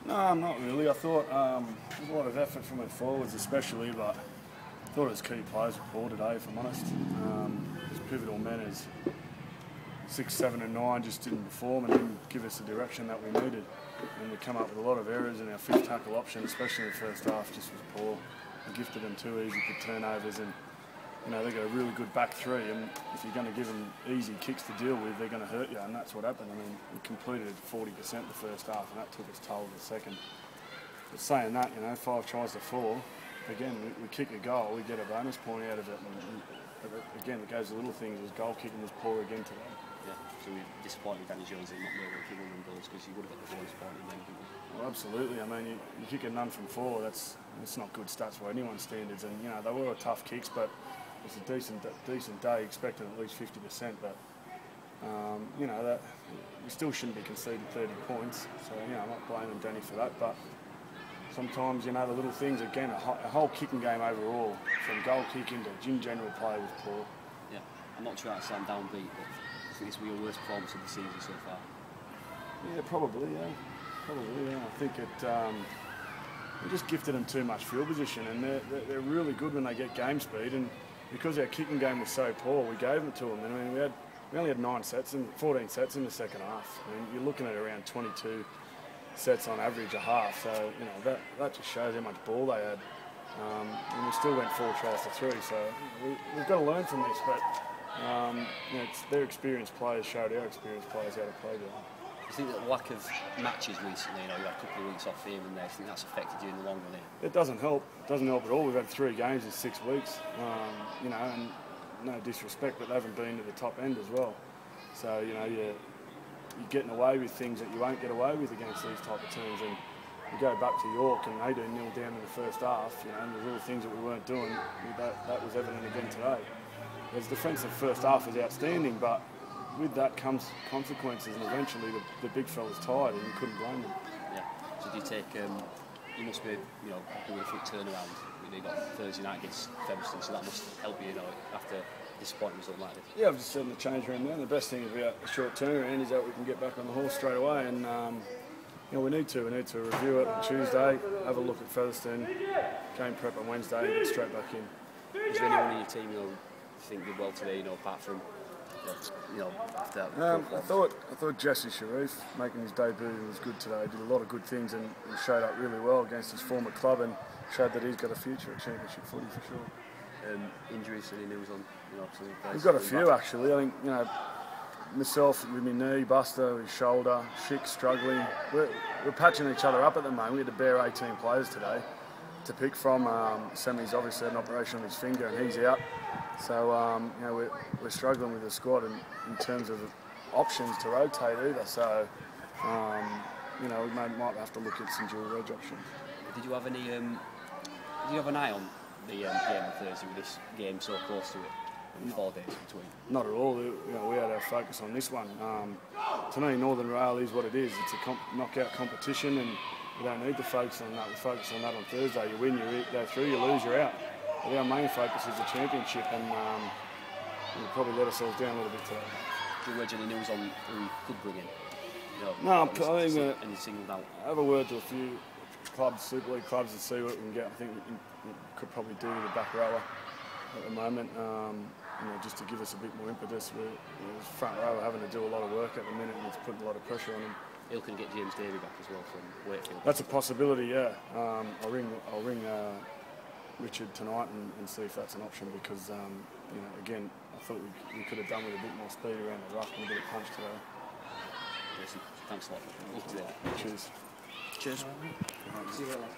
No, not really. I thought there was a lot of effort from our forwards especially, but I thought it was key players with ball today, if I'm honest. As pivotal men as 6, 7 and 9 just didn't perform and didn't give us the direction that we needed. And we come up with a lot of errors, and our fifth tackle option, especially in the first half, just was poor. We gifted them too easy for turnovers, and you know, they've got a really good back three, and if you're going to give them easy kicks to deal with, they're going to hurt you, and that's what happened. I mean, we completed 40% the first half, and that took its toll the second. But saying that, you know, 5 tries to 4, again, we kick a goal, we get a bonus point out of it, and again, it goes to little things, as goal kicking was poor again today. Yeah, so we're disappointed Danny Jones in not being able to kick them goals, because you would have got the bonus point in them, didn't you? Well, absolutely. I mean, you kick a none from 4, that's not good stats by anyone's standards, and you know, they were tough kicks, but it's a decent day, expecting at least 50%, but you know, that we still shouldn't be conceding 30 points. So you know, I'm not blaming Danny for that, but sometimes, you know, the little things, again, a whole kicking game overall, from goal kicking to in general play, was poor. Yeah, I'm not sure that's sound downbeat, but I think this will be your worst performance of the season so far. Yeah, probably. Yeah, I think we just gifted them too much field position, and they're really good when they get game speed, and because our kicking game was so poor, we gave it to them. And I mean, we only had 9 sets and 14 sets in the second half. I mean, you're looking at around 22 sets on average a half. So you know, that just shows how much ball they had. And we still went 4 tries to 3. So we've got to learn from this. But you know, their experienced players showed our experienced players how to play there. Do you think that lack of matches recently, you know, you had a couple of weeks off here and there, do you think that's affected you in the long run? It doesn't help. It doesn't help at all. We've had 3 games in 6 weeks. You know, and no disrespect, but they haven't been to the top end as well. So you know, you're getting away with things that you won't get away with against these type of teams. And you go back to York, and they do 0 down in the first half. You know, and there's little things that we weren't doing. That was evident again today. His defensive first half was outstanding, but with that comes consequences, and eventually the big fella's tired, and you couldn't blame them. Yeah. So do you take? You must be, you know, doing a quick turnaround. You got Thursday night against Featherstone, so that must help you, you know, after a disappointing result like this. Yeah, I've just said in the change room there, the best thing about a short turnaround is that we can get back on the horse straight away, and you know, we need to review it on Tuesday, have a look at Featherstone, game prep on Wednesday, and get straight back in. Is there anyone in your team, you know, think did well today, you know, apart from, you know, after that? I thought Jesse Sharif making his debut was good today. He did a lot of good things and showed up really well against his former club, and showed that he's got a future at championship footy for sure. Injuries, any news on, you know, we've got a few actually. I think, you know, myself with my knee, Buster with his shoulder, Schick struggling. We're patching each other up at the moment. We had to bear 18 players today to pick from. Semi's obviously had an operation on his finger and he's out. So you know, we're struggling with the squad in terms of options to rotate either. So you know, we might have to look at some dual reg options. Did you have any? Did you have an eye on the game on Thursday with this game so close to it? 4 days between. Not at all. You know, we had our focus on this one. To me, Northern Rail is what it is. It's a knockout competition, and we don't need to focus on that. We focus on that on Thursday. You win, you go through. You lose, you're out. But our main focus is the championship, and we'll probably let ourselves down a little bit today. Do you any news on who you could bring in? You know, no, I think any singled out. Have a word to a few clubs, Super League clubs, and see what we can get. I think we could probably do the back rower at the moment. You know, just to give us a bit more impetus. We're front row having to do a lot of work at the minute, and it's putting a lot of pressure on him. Hill can get James Davey back as well from Wakefield. That's a possibility, yeah. I'll ring Richard tonight and see if that's an option, because you know, again, I thought we could have done with a bit more speed around the ruck and a bit of punch today. Thanks a lot. Cheers. Cheers. See you later.